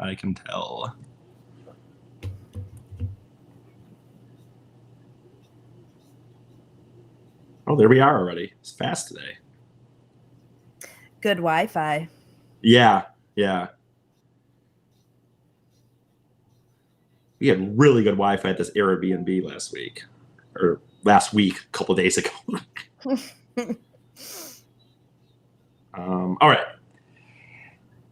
I can tell. Oh, there we are already. It's fast today. Good Wi-Fi. Yeah. We had really good Wi-Fi at this Airbnb last week, a couple days ago. All right.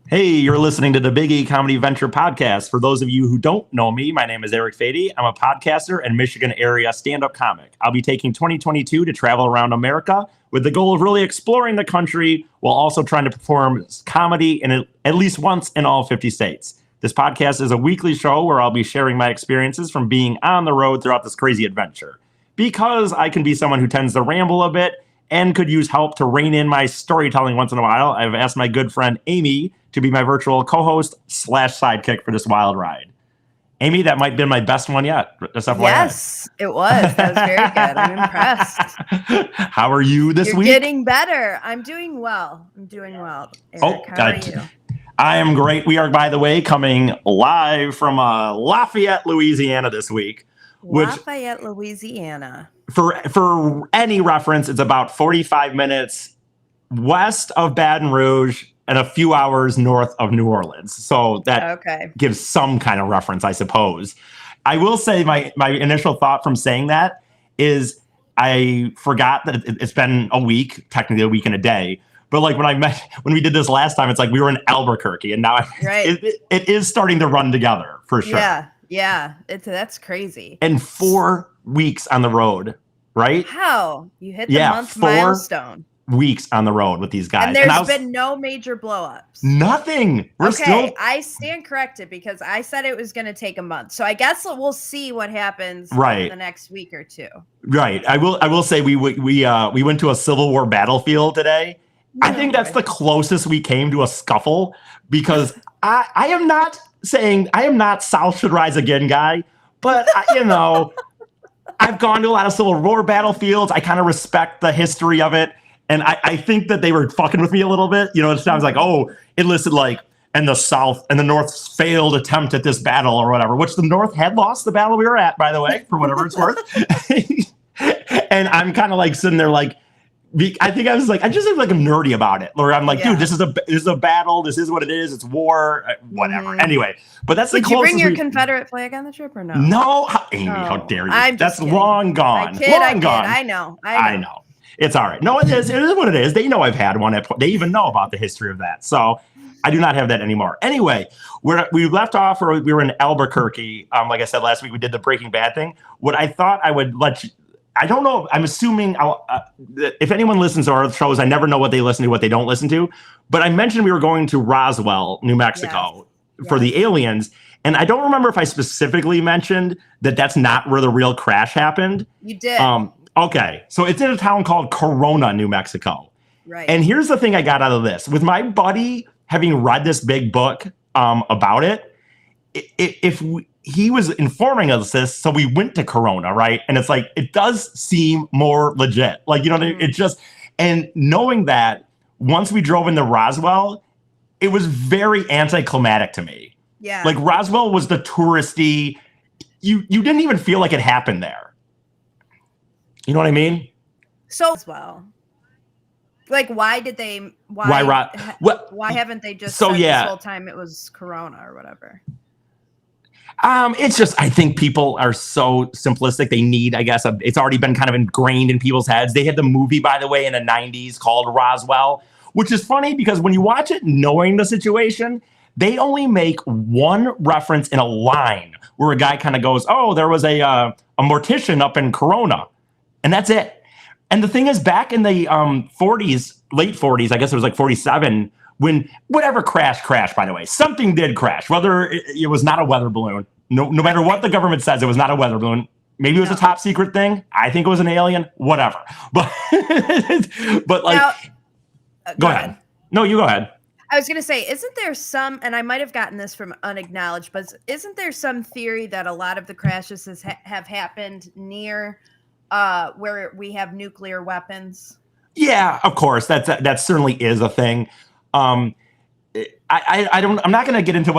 Hey, you're listening to the Big E Comedy Venture Podcast. For those of you who don't know me, my name is Eric Fady. I'm a podcaster and Michigan area stand-up comic. I'll be taking 2022 to travel around America with the goal of really exploring the country while also trying to perform comedy in at least once in all 50 states. This podcast is a weekly show where I'll be sharing my experiences from being on the road throughout this crazy adventure. Because I can be someone who tends to ramble a bit and could use help to rein in my storytelling once in a while, I've asked my good friend Amy to be my virtual co-host / sidekick for this wild ride. Amy, that might have been my best one yet. Yes, it was. That was very good. I'm impressed. How are you this week? You're getting better. I'm doing well. Eric, how are you? I am great. We are, by the way, coming live from Lafayette, Louisiana this week. Lafayette, Louisiana. For any reference, it's about 45 minutes west of Baton Rouge and a few hours north of New Orleans. So that gives some kind of reference, I suppose. I will say my initial thought from saying that is I forgot that it's been a week, technically a week and a day. But like when we did this last time, it's like we were in Albuquerque, and now it is starting to run together for sure. Yeah, that's crazy. And 4 weeks on the road, right? How? You hit the month milestone. 4 weeks on the road with these guys. And there's been no major blow-ups. Nothing. I stand corrected because I said it was going to take a month. So I guess we'll see what happens in the next week or two. Right. I will say we went to a Civil War battlefield today. I think that's the closest we came to a scuffle because I am not saying I am not South should rise again guy, but I've gone to a lot of Civil War battlefields. I kind of respect the history of it. And I think that they were fucking with me a little bit. It sounds like, it listed like, and the South and the North's failed attempt at this battle or whatever, which the North had lost the battle we were at, by the way, for whatever it's worth. And I'm kind of like sitting there like, I think I was like, I just like I'm nerdy about it. Or I'm like, dude, this is a battle. This is what it is. It's war, whatever. Mm-hmm. Anyway, but that's the closest. Did you bring your Confederate flag on the trip or no? No, Amy, how dare you? That's long gone. Gone. I know. It's all right. No, it is what it is. They know I've had one. They even know about the history of that. So I do not have that anymore. Anyway, we left off, or we were in Albuquerque. Like I said last week, we did the Breaking Bad thing. What I thought I would let you. I don't know. I'm assuming if anyone listens to our shows, I never know what they listen to, what they don't listen to. But I mentioned we were going to Roswell, New Mexico for the aliens. And I don't remember if I specifically mentioned that that's not where the real crash happened. You did. Okay. So it's in a town called Corona, New Mexico. Right. And here's the thing I got out of this. With my buddy having read this big book about it, he was informing us this, so we went to Corona, right? And it's like, it does seem more legit. Like, it just, and knowing that once we drove into Roswell, it was very anticlimactic to me. Yeah. Like Roswell was the touristy, you didn't even feel like it happened there. You know what I mean? So as well. Like, why haven't they just said this whole time it was Corona or whatever? It's just, I think people are so simplistic. They need, I guess, it's already been kind of ingrained in people's heads. They had the movie, by the way, in the 90s called Roswell, which is funny because when you watch it, knowing the situation, they only make one reference in a line where a guy kind of goes, oh, there was a mortician up in Corona. And that's it. And the thing is, back in the 40s, late 40s, I guess it was like 47, when whatever crashed, by the way, something did crash, whether it was not a weather balloon. No matter what the government says, it was not a weather balloon. Maybe it was a top secret thing. I think it was an alien, whatever. But like, now, go ahead. No, you go ahead. I was going to say, isn't there some, and I might have gotten this from Unacknowledged, but isn't there some theory that a lot of the crashes have happened near where we have nuclear weapons? Yeah, of course. That certainly is a thing. I'm not going to get into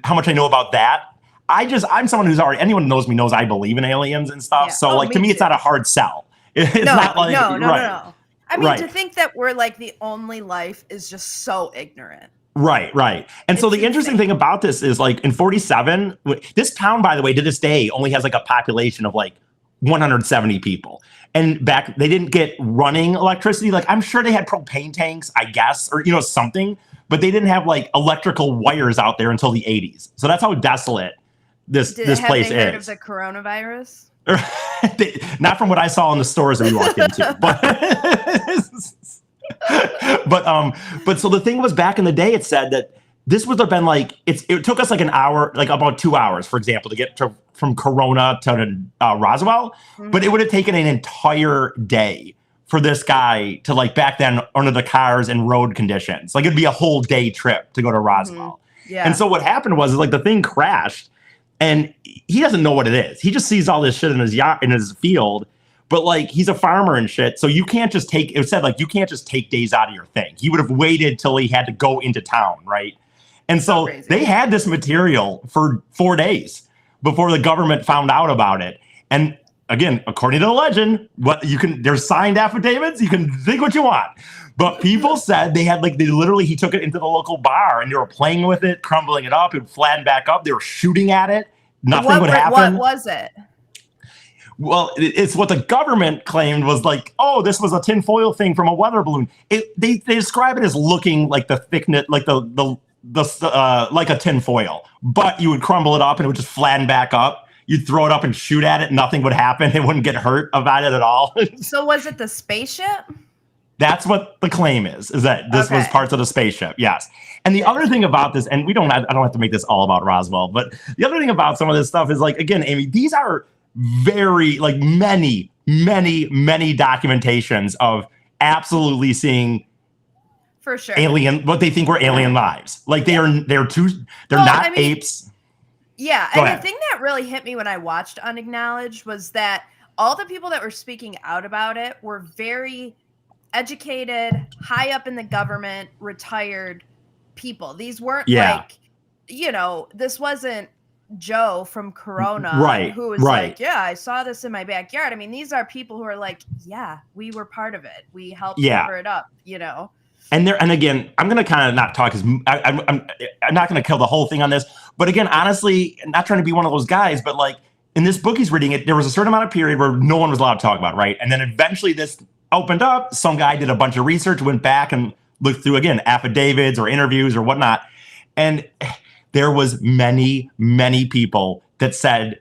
how much I know about that. I'm someone anyone who knows me knows I believe in aliens and stuff. Yeah. So to me, it's not a hard sell. It's not like, no. I mean, to think that we're like the only life is just so ignorant. Right. And so the interesting thing about this is like in 47, this town, by the way, to this day only has like a population of like 170 people. And back, they didn't get running electricity. Like I'm sure they had propane tanks, I guess, or, something, but they didn't have like electrical wires out there until the 80s. So that's how desolate this place is. Heard of the coronavirus? Not from what I saw in the stores that we walked into, but so the thing was, back in the day, it said that this would have been like, it took us like an hour, like about 2 hours, for example, to get from Corona to Roswell, but it would have taken an entire day for this guy to, like, back then, under the cars and road conditions. Like, it'd be a whole day trip to go to Roswell. Yeah. And so what happened was, like, the thing crashed, and he doesn't know what it is. He just sees all this shit in his yacht, in his field. But like, he's a farmer and shit. So you can't just take days out of your thing. He would have waited till he had to go into town. Right. And so they had this material for 4 days before the government found out about it. And again, according to the legend, there's signed affidavits. You can think what you want. But people said he took it into the local bar and they were playing with it, crumbling it up, it would flatten back up. They were shooting at it. Nothing would happen. What was it? Well, it's what the government claimed was like, oh, this was a tinfoil thing from a weather balloon. They describe it as looking like the thickness, like like a tinfoil, but you would crumble it up and it would just flatten back up. You'd throw it up and shoot at it. Nothing would happen. It wouldn't get hurt about it at all. So was it the spaceship? That's what the claim is that this was parts of the spaceship. Yes. And the other thing about this, and I don't have to make this all about Roswell, but the other thing about some of this stuff is, like, again, Amy, these are very, like, many documentations of absolutely seeing, for sure, what they think were alien lives. Like, they're not apes. Yeah. And the thing that really hit me when I watched Unacknowledged was that all the people that were speaking out about it were very educated, high up in the government, retired people. These weren't like, this wasn't Joe from Corona, who was like, yeah, I saw this in my backyard. I mean, these are people who are like, yeah, we were part of it. We helped cover it up, And again, I'm going to kind of not talk, because I'm not going to kill the whole thing on this. But again, honestly, not trying to be one of those guys, but like in this book he's reading it, there was a certain amount of period where no one was allowed to talk about it, right? And then eventually this opened up. Some guy did a bunch of research, went back and looked through, again, affidavits or interviews or whatnot. And there was many people that said,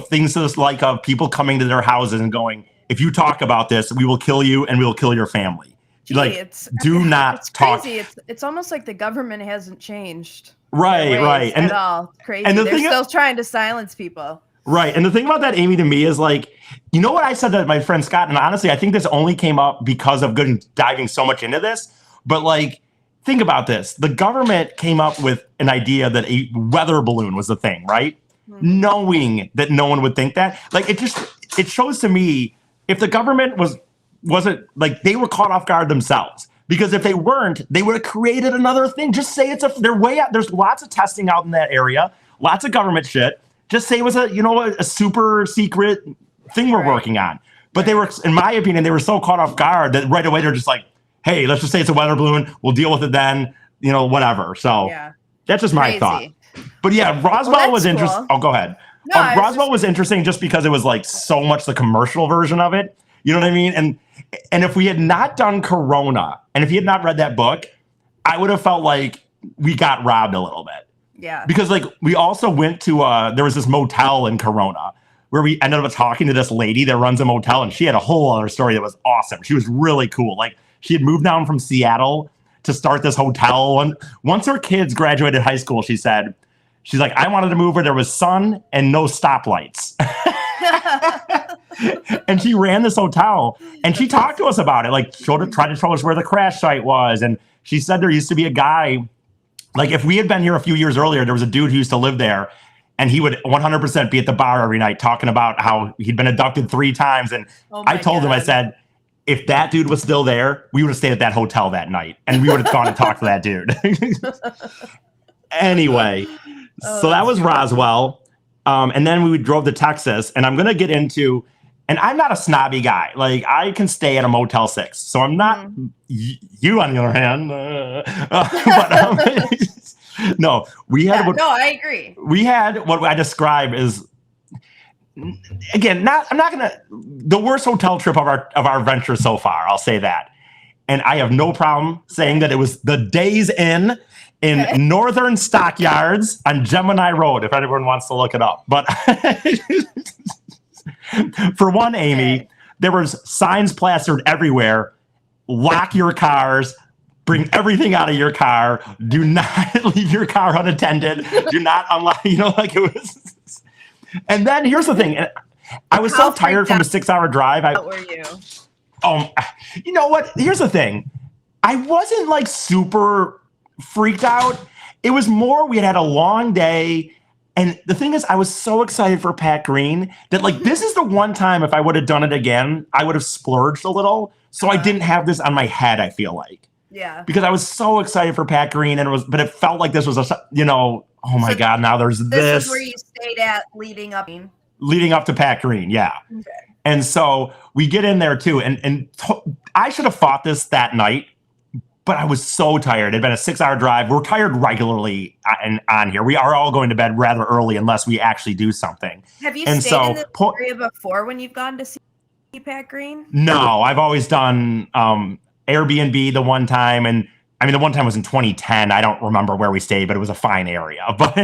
things to this like of people coming to their houses and going, if you talk about this, we will kill you and we will kill your family. Do not talk. Crazy. It's almost like the government hasn't changed. Right. And at all. Crazy. And they're still trying to silence people. Right. And the thing about that, Amy, to me is like, what I said to my friend Scott, and honestly, I think this only came up because of diving so much into this. But like, think about this. The government came up with an idea that a weather balloon was the thing, right? Mm-hmm. Knowing that no one would think that. Like, it shows to me, if the government wasn't like, they were caught off guard themselves. Because if they weren't, they would have created another thing. Just say they're way out. There's lots of testing out in that area, lots of government shit. Just say it was a super secret thing we're working on. But they were, in my opinion, they were so caught off guard that right away they're just like, hey, let's just say it's a weather balloon. We'll deal with it then, whatever. So that's just my thought. But yeah, Roswell was interesting. Oh, go ahead. No, Roswell was interesting just because it was like so much the commercial version of it. You know what I mean? And if we had not done Corona, and if you had not read that book, I would have felt like we got robbed a little bit. Yeah. Because like we also went to there was this motel in Corona where we ended up talking to this lady that runs a motel, and she had a whole other story that was awesome. She was really cool. Like, she had moved down from Seattle to start this hotel. And once her kids graduated high school, she's like, I wanted to move where there was sun and no stoplights. And she ran this hotel, and she talked to us about it, like tried to show us where the crash site was. And she said there used to be a guy, like if we had been here a few years earlier, there was a dude who used to live there, and he would 100% be at the bar every night talking about how he'd been abducted 3 times. And I told him, I said, if that dude was still there, we would have stayed at that hotel that night and we would have gone and talked to that dude. Anyway, so that was Roswell. And then we drove to Texas, and I'm going to get into, and I'm not a snobby guy. Like, I can stay at a Motel 6. So I'm not, you on the other hand. No, we had, no, I agree. We had what I describe as, again, I'm not going to, the worst hotel trip of our venture so far. I'll say that. And I have no problem saying that it was the Days Inn in Northern Stockyards on Gemini Road, if anyone wants to look it up. But for one, Amy, there was signs plastered everywhere. Lock your cars. Bring everything out of your car. Do not leave your car unattended. Do not unlock, like it was. And then here's the thing. I was so tired from a 6-hour drive. What were you? You know what? Here's the thing. I wasn't like super freaked out. It was more we had a long day, and the thing is I was so excited for Pat Green that like this is the one time if I would have done it again I would have splurged a little, so I didn't have this on my head. I feel like because I was so excited for Pat Green, and it felt like this was oh my god, now there's this. This is where you stayed at leading up to Pat Green. Okay. And so we get in there too, and I should have fought this that night. But I was so tired. It had been a 6-hour drive. We're tired regularly on here. We are all going to bed rather early unless we actually do something. Have you stayed in this area before when you've gone to see Pat Green? No, I've always done Airbnb the one time. And I mean, the one time was in 2010. I don't remember where we stayed, but it was a fine area. But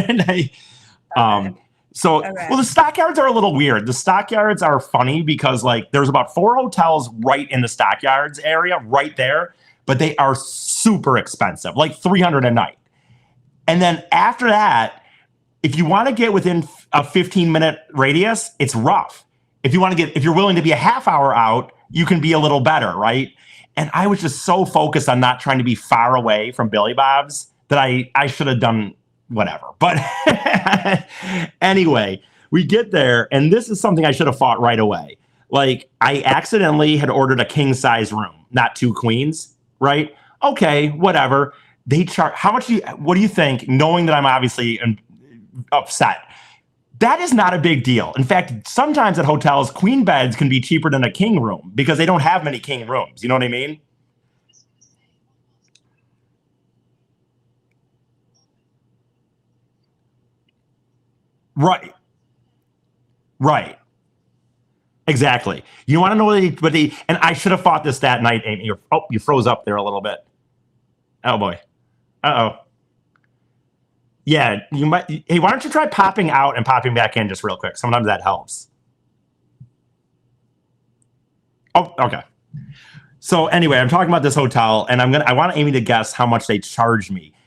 well, the Stockyards are a little weird. The Stockyards are funny because like there's about 4 hotels right in the Stockyards area right there. But they are super expensive, like $300 a night. And then after that, if you want to get within a 15-minute radius, it's rough. If you're willing to be a half hour out, you can be a little better, right? And I was just so focused on not trying to be far away from Billy Bob's that I should have done whatever. But anyway, we get there, and this is something I should have fought right away. Like, I accidentally had ordered a king-size room, not 2 queens. Right? Okay, whatever. They charge. What do you think? Knowing that I'm obviously upset, that is not a big deal. In fact, sometimes at hotels, queen beds can be cheaper than a king room because they don't have many king rooms. You know what I mean? Right. Right. Exactly. You want to know what they and I should have fought this that night, Amy. You froze up there a little bit. Oh boy. Uh-oh. Yeah, you might. Hey, why don't you try popping out and popping back in just real quick? Sometimes that helps. Oh, okay. So anyway, I'm talking about this hotel, and I want Amy to guess how much they charged me.